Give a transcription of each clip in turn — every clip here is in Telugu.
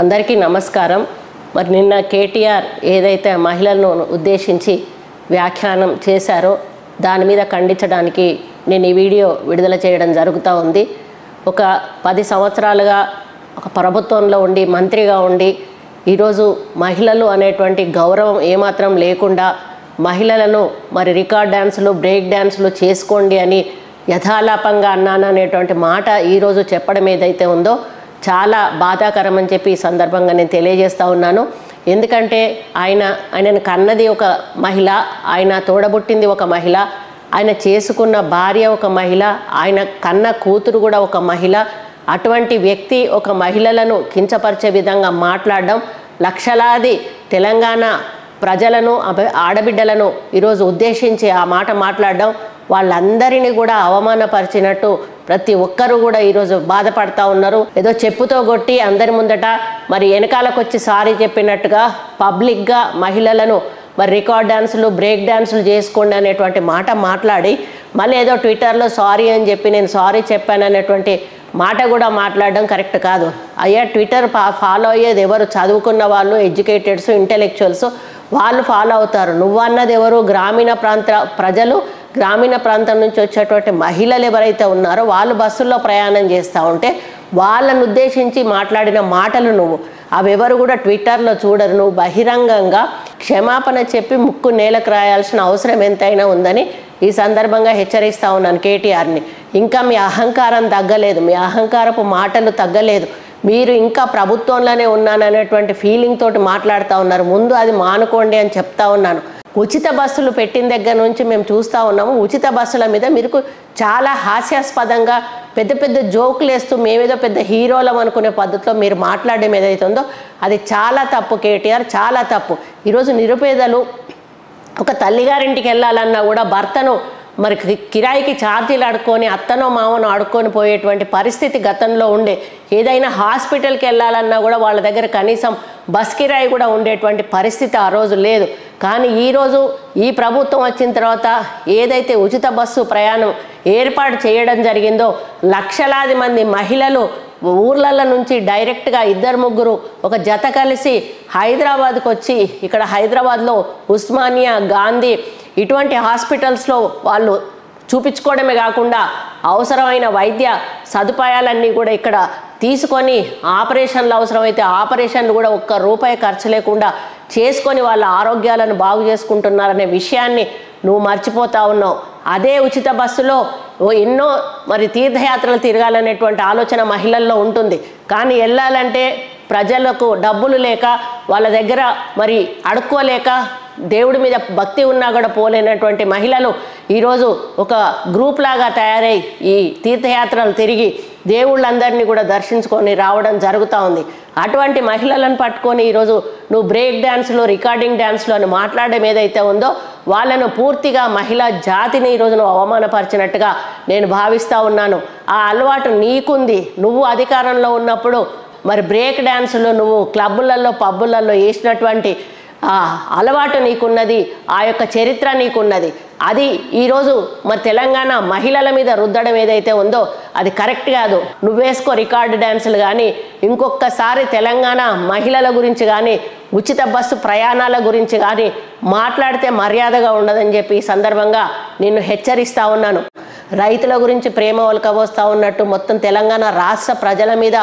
అందరికీ నమస్కారం. మరి నిన్న కేటీఆర్ ఏదైతే మహిళలను ఉద్దేశించి వ్యాఖ్యానం చేశారో దాని మీద ఖండించడానికి నేను ఈ వీడియో విడుదల చేయడం జరుగుతూ ఉంది. ఒక 10 సంవత్సరాలుగా ఒక ప్రభుత్వంలో ఉండి మంత్రిగా ఉండి ఈరోజు మహిళలు అనేటువంటి గౌరవం ఏమాత్రం లేకుండా మహిళలను మరి రికార్డ్ డ్యాన్సులు బ్రేక్ డ్యాన్సులు చేసుకోండి అని యథాలాపంగా అన్నాను అనేటువంటి మాట ఈరోజు చెప్పడం ఏదైతే ఉందో చాలా బాధాకరం అని చెప్పి ఈ సందర్భంగా నేను తెలియజేస్తూ ఉన్నాను. ఎందుకంటే ఆయనను కన్నది ఒక మహిళ, ఆయన తోడబుట్టింది ఒక మహిళ, ఆయన చేసుకున్న భార్య ఒక మహిళ, ఆయన కన్న కూతురు కూడా ఒక మహిళ. అటువంటి వ్యక్తి ఒక మహిళలను కించపరిచే విధంగా మాట్లాడడం, లక్షలాది తెలంగాణ ప్రజలను ఆడబిడ్డలను ఈరోజు ఉద్దేశించి ఆ మాట మాట్లాడడం, వాళ్ళందరినీ కూడా అవమానపరిచినట్టు ప్రతి ఒక్కరూ కూడా ఈరోజు బాధపడతా ఉన్నారు. ఏదో చెప్పుతో కొట్టి అందరి ముందట మరి వెనకాలకు వచ్చి సారీ చెప్పినట్టుగా పబ్లిక్గా మహిళలను మరి రికార్డ్ డ్యాన్సులు బ్రేక్ డ్యాన్సులు చేసుకోండి అనేటువంటి మాట మాట్లాడి మళ్ళీ ఏదో ట్విట్టర్లో సారీ అని చెప్పి నేను సారీ చెప్పాను అనేటువంటి మాట కూడా మాట్లాడడం కరెక్ట్ కాదు. అయ్యా, ట్విట్టర్ ఫాలో అయ్యేది ఎవరు? చదువుకున్న వాళ్ళు, ఎడ్యుకేటెడ్స్, ఇంటెలెక్చువల్స్, వాళ్ళు ఫాలో అవుతారు. నువ్వన్నది ఎవరు? గ్రామీణ ప్రాంత ప్రజలు, గ్రామీణ ప్రాంతం నుంచి వచ్చేటువంటి మహిళలు ఎవరైతే ఉన్నారో వాళ్ళు బస్సుల్లో ప్రయాణం చేస్తూ ఉంటే వాళ్ళను ఉద్దేశించి మాట్లాడిన మాటలు నువ్వు అవెవరు కూడా ట్విట్టర్లో చూడరు. నువ్వు బహిరంగంగా క్షమాపణ చెప్పి ముక్కు నేలకు రాయాల్సిన అవసరం ఎంతైనా ఉందని ఈ సందర్భంగా హెచ్చరిస్తూ ఉన్నాను కేటీఆర్ని. ఇంకా మీ అహంకారం తగ్గలేదు, మీ అహంకారపు మాటలు తగ్గలేదు. మీరు ఇంకా ప్రభుత్వంలోనే ఉన్నాననేటువంటి ఫీలింగ్ తోటి మాట్లాడుతూ ఉన్నారు. ముందు అది మానుకోండి అని చెప్తా ఉన్నాను. ఉచిత బస్సులు పెట్టిన దగ్గర నుంచి మేము చూస్తూ ఉన్నాము. ఉచిత బస్సుల మీద మీరు చాలా హాస్యాస్పదంగా పెద్ద పెద్ద జోకులు వేస్తూ మేమేదో పెద్ద హీరోలం అనుకునే పద్ధతిలో మీరు మాట్లాడడం ఏదైతే ఉందో అది చాలా తప్పు కేటీఆర్, చాలా తప్పు. ఈరోజు నిరుపేదలు ఒక తల్లిగారింటికి వెళ్ళాలన్నా కూడా భర్తను మరి కిరాయికి ఛార్జీలు అడుక్కొని అత్తనో మామనో అడుక్కొని పోయేటువంటి పరిస్థితి గతంలో ఉండే. ఏదైనా హాస్పిటల్కి వెళ్ళాలన్నా కూడా వాళ్ళ దగ్గర కనీసం బస్ కిరాయి కూడా ఉండేటువంటి పరిస్థితి ఆ రోజు లేదు. కానీ ఈరోజు ఈ ప్రభుత్వం వచ్చిన తర్వాత ఏదైతే ఉచిత బస్సు ప్రయాణం ఏర్పాటు చేయడం జరిగిందో లక్షలాది మంది మహిళలు ఊర్ల నుంచి డైరెక్ట్గా 2-3 ఒక జత కలిసి హైదరాబాద్కు వచ్చి ఇక్కడ హైదరాబాద్లో ఉస్మానియా, గాంధీ ఇటువంటి హాస్పిటల్స్లో వాళ్ళు చూపించుకోవడమే కాకుండా అవసరమైన వైద్య సదుపాయాలన్నీ కూడా ఇక్కడ తీసుకొని ఆపరేషన్లు అవసరమైతే ఆపరేషన్లు కూడా ₹1 ఖర్చు లేకుండా చేసుకొని వాళ్ళ ఆరోగ్యాలను బాగు చేసుకుంటున్నారనే విషయాన్ని నువ్వు మర్చిపోతా ఉన్నావు. అదే ఉచిత బస్సులో ఎన్నో మరి తీర్థయాత్రలు తిరగాలనేటువంటి ఆలోచన మహిళల్లో ఉంటుంది. కానీ వెళ్ళాలంటే ప్రజలకు డబ్బులు లేక వాళ్ళ దగ్గర మరి అడుక్కోలేక దేవుడి మీద భక్తి ఉన్నా కూడా పోలేనటువంటి మహిళలు ఈరోజు ఒక గ్రూప్ లాగా తయారై ఈ తీర్థయాత్రలు తిరిగి దేవుళ్ళందరినీ కూడా దర్శించుకొని రావడం జరుగుతూ ఉంది. అటువంటి మహిళలను పట్టుకొని ఈరోజు నువ్వు బ్రేక్ డ్యాన్స్లో రికార్డింగ్ డ్యాన్స్లో అని మాట్లాడడం ఏదైతే ఉందో వాళ్ళను పూర్తిగా మహిళా జాతిని ఈరోజు నువ్వు అవమానపరిచినట్టుగా నేను భావిస్తూ ఉన్నాను. ఆ అలవాటు నీకుంది. నువ్వు అధికారంలో ఉన్నప్పుడు మరి బ్రేక్ డ్యాన్సులు నువ్వు క్లబ్బులలో పబ్బులలో వేసినటువంటి అలవాటు నీకున్నది, ఆ యొక్క చరిత్ర నీకున్నది. అది ఈరోజు మరి తెలంగాణ మహిళల మీద రుద్దడం ఏదైతే ఉందో అది కరెక్ట్ కాదు. నువ్వేసుకో రికార్డు డ్యాన్సులు కానీ ఇంకొకసారి తెలంగాణ మహిళల గురించి కానీ ఉచిత బస్సు ప్రయాణాల గురించి కానీ మాట్లాడితే మర్యాదగా ఉండదని చెప్పి ఈ సందర్భంగా నిన్ను హెచ్చరిస్తూ ఉన్నాను. రైతుల గురించి ప్రేమ ఒలకబోస్తూ ఉన్నట్టు మొత్తం తెలంగాణ రాష్ట్ర ప్రజల మీద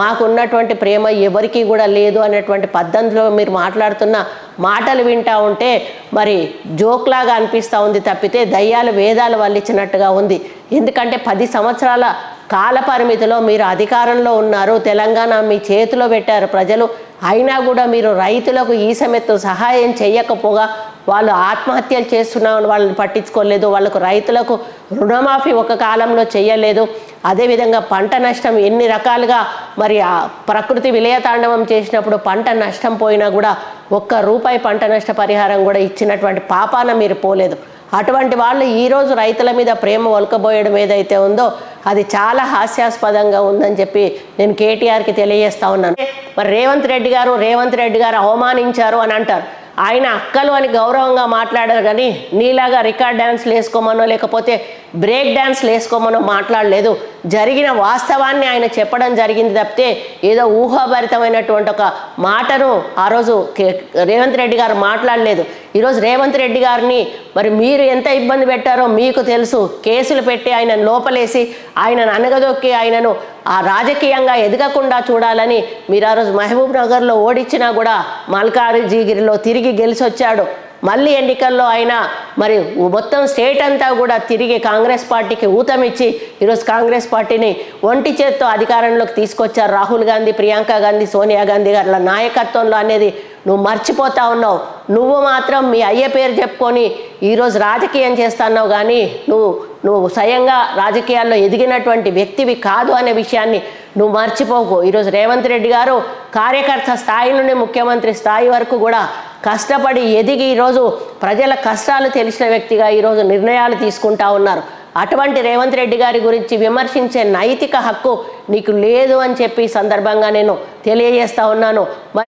మాకున్నటువంటి ప్రేమ ఎవరికీ కూడా లేదు అనేటువంటి పద్ధతిలో మీరు మాట్లాడుతున్న మాటలు వింటూ ఉంటే మరి జోక్లాగా అనిపిస్తూ ఉంది తప్పితే దయ్యాలు వేదాలు వల్లించినట్టుగా ఉంది. ఎందుకంటే 10 సంవత్సరాల కాల పరిమితిలో మీరు అధికారంలో ఉన్నారు, తెలంగాణ మీ చేతిలో పెట్టారు ప్రజలు. అయినా కూడా మీరు రైతులకు ఈసమెత్తు సహాయం చేయకపోగా వాళ్ళు ఆత్మహత్యలు చేస్తున్నామని వాళ్ళని పట్టించుకోలేదు. వాళ్ళకు రైతులకు రుణమాఫీ ఒక కాలంలో చేయలేదు. అదేవిధంగా పంట నష్టం ఎన్ని రకాలుగా మరి ప్రకృతి విలయతాండవం చేసినప్పుడు పంట నష్టం పోయినా కూడా ₹1 పంట నష్ట పరిహారం కూడా ఇచ్చినటువంటి పాపాన మీరు పోలేదు. అటువంటి వాళ్ళు ఈరోజు రైతుల మీద ప్రేమ ఒలకబోయడం ఏదైతే ఉందో అది చాలా హాస్యాస్పదంగా ఉందని చెప్పి నేను కేటీఆర్కి తెలియజేస్తా ఉన్నాను. మరి రేవంత్ రెడ్డి గారు అవమానించారు అని అంటారు. ఆయన అక్కలు అని గౌరవంగా మాట్లాడారు కానీ నీలాగా రికార్డ్ డ్యాన్స్లు వేసుకోమనో లేకపోతే బ్రేక్ డ్యాన్స్లు వేసుకోమనో మాట్లాడలేదు. జరిగిన వాస్తవాన్ని ఆయన చెప్పడం జరిగింది తప్పితే ఏదో ఊహాభరితమైనటువంటి ఒక మాటను ఆ రోజు రేవంత్ రెడ్డి గారు మాట్లాడలేదు. ఈరోజు రేవంత్ రెడ్డి గారిని మరి మీరు ఎంత ఇబ్బంది పెట్టారో మీకు తెలుసు. కేసులు పెట్టి ఆయనను లోపలేసి ఆయనను అనగదొక్కి ఆయనను ఆ రాజకీయంగా ఎదగకుండా చూడాలని మీరు ఆ రోజు మహబూబ్ నగర్లో ఓడించినా కూడా మల్కాజిగిరిలో తిరిగి గెలిచి వచ్చాడు. మళ్ళీ ఎన్నికల్లో ఆయన మరి మొత్తం స్టేట్ అంతా కూడా తిరిగి కాంగ్రెస్ పార్టీకి ఊతమిచ్చి ఈరోజు కాంగ్రెస్ పార్టీని ఒంటి చేత్తో అధికారంలోకి తీసుకొచ్చారు. రాహుల్ గాంధీ, ప్రియాంక గాంధీ, సోనియా గాంధీ గారి నాయకత్వంలో అనేది నువ్వు మర్చిపోతా ఉన్నావు. నువ్వు మాత్రం మీ అయ్య పేరు చెప్పుకొని ఈరోజు రాజకీయం చేస్తున్నావు కానీ నువ్వు స్వయంగా రాజకీయాల్లో ఎదిగినటువంటి వ్యక్తివి కాదు అనే విషయాన్ని నువ్వు మర్చిపోకు. ఈరోజు రేవంత్ రెడ్డి గారు కార్యకర్త స్థాయి నుండి ముఖ్యమంత్రి స్థాయి వరకు కూడా కష్టపడి ఎదిగి ఈరోజు ప్రజల కష్టాలు తెలిసిన వ్యక్తిగా ఈరోజు నిర్ణయాలు తీసుకుంటా ఉన్నారు. అటువంటి రేవంత్ రెడ్డి గారి గురించి విమర్శించే నైతిక హక్కు నీకు లేదు అని చెప్పి సందర్భంగా నేను తెలియజేస్తా ఉన్నాను.